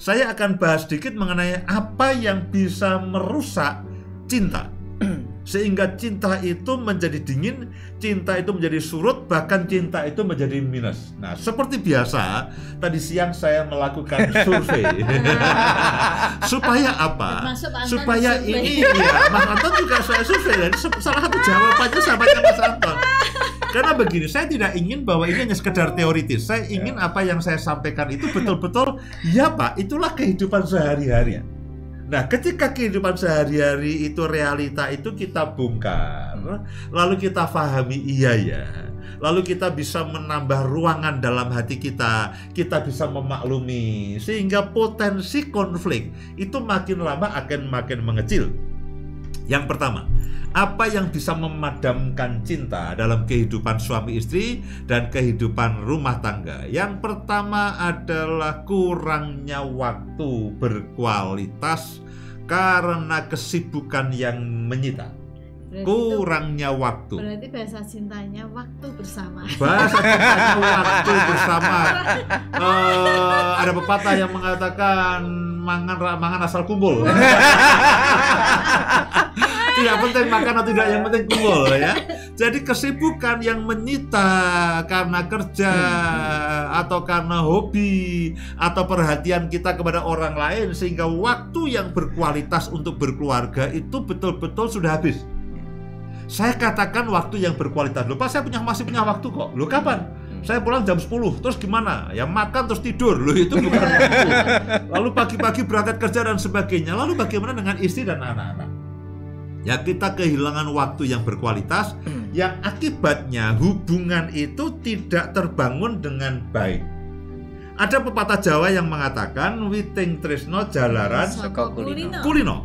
saya akan bahas sedikit mengenai apa yang bisa merusak cinta. Sehingga cinta itu menjadi dingin, cinta itu menjadi surut, bahkan cinta itu menjadi minus. Nah, seperti biasa, tadi siang saya melakukan survei. Supaya apa? Supaya ini, ya, Mas Anton juga saya survei. Salah satu jawabannya sahabatnya Mas Anton. Karena begini, saya tidak ingin bahwa ini hanya sekedar teoritis. Saya ingin apa yang saya sampaikan itu betul-betul, ya Pak, itulah kehidupan sehari-hari. Nah, ketika kehidupan sehari-hari itu realita itu kita bongkar, lalu kita pahami iya ya, lalu kita bisa menambah ruangan dalam hati kita bisa memaklumi, sehingga potensi konflik itu makin lama akan makin mengecil. Yang pertama, apa yang bisa memadamkan cinta dalam kehidupan suami istri dan kehidupan rumah tangga? Yang pertama adalah kurangnya waktu berkualitas karena kesibukan yang menyita. Kurangnya waktu. Berarti bahasa cintanya waktu bersama. Bahasa cintanya waktu bersama. Ada pepatah yang mengatakan mangan asal kumpul. Tidak penting makan atau tidak, yang penting kumpul ya. Jadi kesibukan yang menyita karena kerja atau karena hobi atau perhatian kita kepada orang lain, sehingga waktu yang berkualitas untuk berkeluarga itu betul-betul sudah habis. Saya katakan waktu yang berkualitas. Loh Pak, saya masih punya waktu kok. Loh kapan? Saya pulang jam 10, terus gimana? Ya makan terus tidur. Loh itu bukan waktu. Lalu pagi-pagi berangkat kerja dan sebagainya. Lalu bagaimana dengan istri dan anak-anak? Ya kita kehilangan waktu yang berkualitas, yang akibatnya hubungan itu tidak terbangun dengan baik. Ada pepatah Jawa yang mengatakan witing tresno jalaran Saka kulino.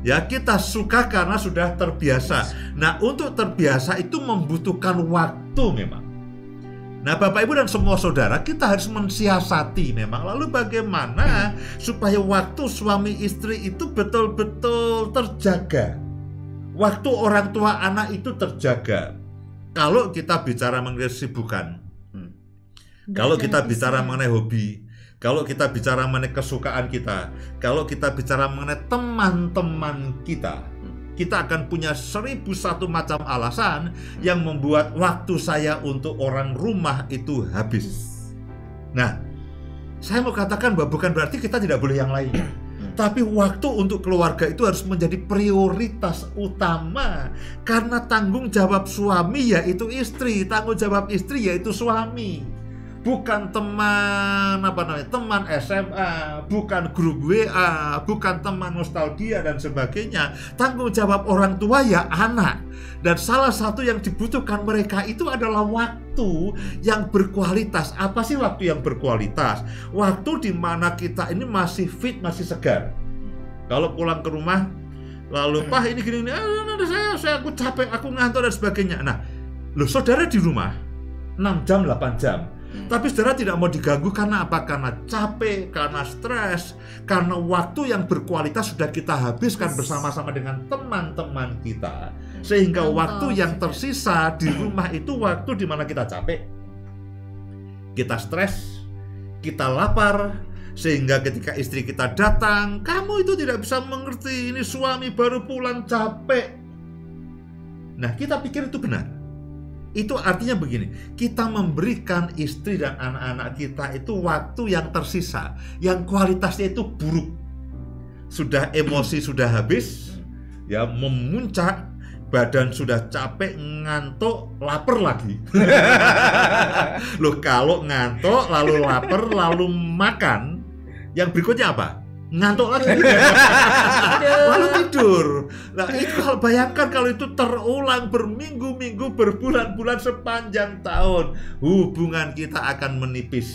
Ya kita suka karena sudah terbiasa. Nah untuk terbiasa itu membutuhkan waktu memang. Nah Bapak Ibu dan semua saudara, kita harus mensiasati memang. Lalu bagaimana supaya waktu suami istri itu betul-betul terjaga, waktu orang tua anak itu terjaga. Kalau kita bicara mengenai kesibukan, kalau kita bicara mengenai hobi, kalau kita bicara mengenai kesukaan kita, kalau kita bicara mengenai teman-teman kita akan punya 1001 macam alasan yang membuat waktu saya untuk orang rumah itu habis. Nah, saya mau katakan bahwa bukan berarti kita tidak boleh yang lain. Tapi waktu untuk keluarga itu harus menjadi prioritas utama. Karena tanggung jawab suami yaitu istri, tanggung jawab istri yaitu suami. Bukan teman teman SMA, bukan grup WA, bukan teman nostalgia dan sebagainya. Tanggung jawab orang tua ya anak. Dan salah satu yang dibutuhkan mereka itu adalah waktu yang berkualitas. Apa sih waktu yang berkualitas? Waktu di mana kita ini masih fit, masih segar. Kalau pulang ke rumah, lalu Pak ini gini, aku capek, aku ngantuk dan sebagainya. Nah, loh saudara di rumah 6 jam, 8 jam. Tapi saudara tidak mau diganggu karena apa? Karena capek, karena stres, karena waktu yang berkualitas sudah kita habiskan bersama-sama dengan teman-teman kita. Sehingga waktu yang tersisa di rumah itu waktu di mana kita capek, kita stres, kita lapar. Sehingga ketika istri kita datang, kamu itu tidak bisa mengerti, ini suami baru pulang capek. Nah kita pikir itu benar. Itu artinya begini, kita memberikan istri dan anak-anak kita itu waktu yang tersisa, yang kualitasnya itu buruk. Sudah emosi sudah habis, ya memuncak, badan sudah capek, ngantuk, lapar lagi. Loh kalau ngantuk, lalu lapar, lalu makan, yang berikutnya apa? Ngantuk lagi. Lalu tidur. Nah itu kalau bayangkan kalau itu terulang berminggu-minggu, berbulan-bulan, sepanjang tahun, hubungan kita akan menipis.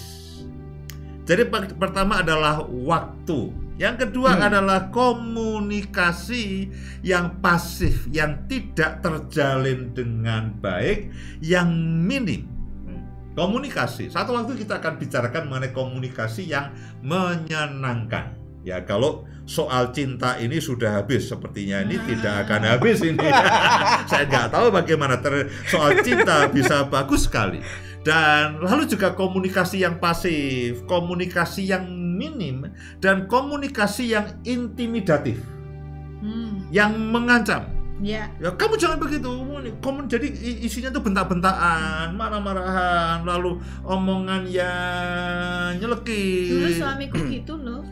Jadi pertama adalah waktu. Yang kedua adalah komunikasi yang pasif, yang tidak terjalin dengan baik, yang minim. Komunikasi. Satu waktu kita akan bicarakan mengenai komunikasi yang menyenangkan. Ya kalau soal cinta ini sudah habis, sepertinya ini tidak akan habis ini. Saya nggak tahu bagaimana soal cinta bisa bagus sekali. Dan lalu juga komunikasi yang pasif, komunikasi yang minim, dan komunikasi yang intimidatif, yang mengancam. Ya. Ya kamu jangan begitu. Jadi isinya tuh bentak-bentakan, marah-marahan, lalu omongan yang nyelekit. Dulu suamiku gitu loh.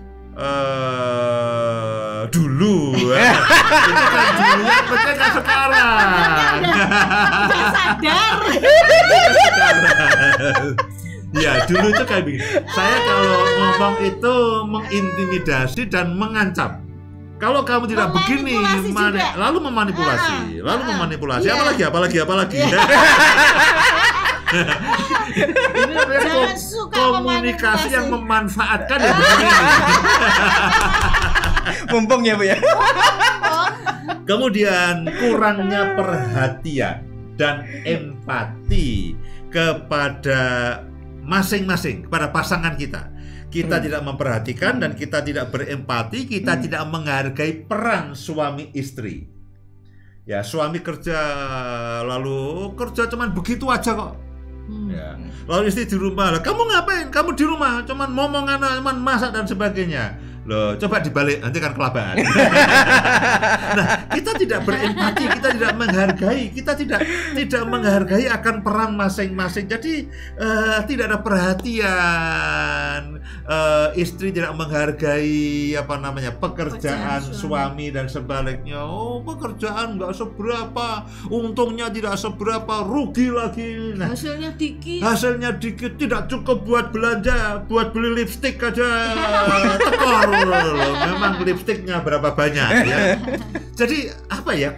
Dulu itu kan dulu, yang penting kan sekarang. Udah sadar. Ya dulu itu kayak begini. Saya kalau ngomong itu mengintimidasi dan mengancam. Kalau kamu tidak begini, lalu memanipulasi, Yeah. apalagi. Ini komunikasi yang memanfaatkan ya begini. Mumpung ya Bu ya. Kemudian kurangnya perhatian dan empati kepada masing-masing, kepada pasangan kita. Kita tidak memperhatikan dan kita tidak berempati, kita tidak menghargai peran suami istri. Ya, suami kerja, lalu kerja cuman begitu aja kok. Ya. Lalu istri di rumah, lah kamu ngapain? Kamu di rumah cuman momongan, cuman masak dan sebagainya. Loh, coba dibalik, nanti kan kelabaan. Nah, kita tidak berempati, kita tidak menghargai, kita tidak menghargai akan peran masing-masing. Jadi tidak ada perhatian. Istri tidak menghargai pekerjaan suami dan sebaliknya. Oh, pekerjaan nggak seberapa, untungnya tidak seberapa, rugi lagi. Nah, hasilnya dikit, tidak cukup buat belanja, buat beli lipstik aja tekor. Memang lipstiknya berapa banyak ya. Jadi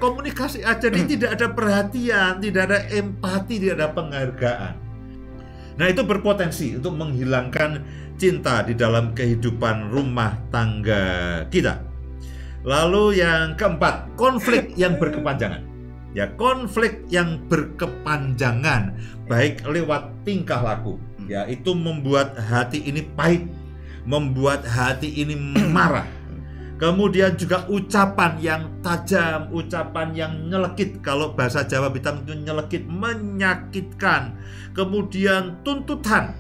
komunikasi jadi tidak ada perhatian, tidak ada empati, tidak ada penghargaan. Nah, itu berpotensi untuk menghilangkan cinta di dalam kehidupan rumah tangga kita. Lalu yang keempat, konflik yang berkepanjangan. Ya, konflik yang berkepanjangan baik lewat tingkah laku. Ya, itu membuat hati ini pahit, membuat hati ini marah. Kemudian juga ucapan yang tajam, ucapan yang nyelekit. Kalau bahasa Jawa Bitam itu nyelekit, menyakitkan. Kemudian tuntutan.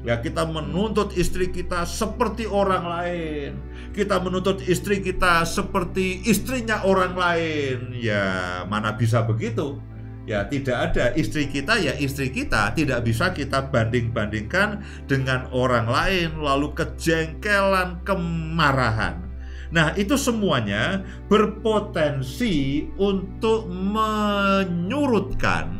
Ya, kita menuntut istri kita seperti orang lain. Kita menuntut istri kita seperti istrinya orang lain. Ya, mana bisa begitu? Ya, tidak ada. Istri kita ya istri kita, tidak bisa kita banding-bandingkan dengan orang lain, lalu kejengkelan, kemarahan. Nah, itu semuanya berpotensi untuk menyurutkan,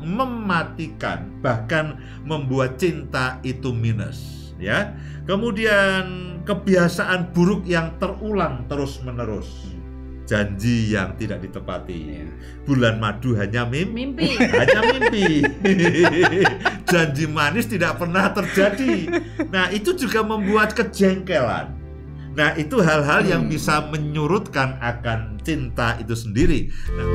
mematikan, bahkan membuat cinta itu minus, ya. Kemudian kebiasaan buruk yang terulang terus-menerus. Janji yang tidak ditepati. Bulan madu hanya mimpi. Hanya mimpi. Janji manis tidak pernah terjadi. Nah, itu juga membuat kejengkelan. Nah, itu hal-hal yang bisa menyurutkan akan cinta itu sendiri. Nah,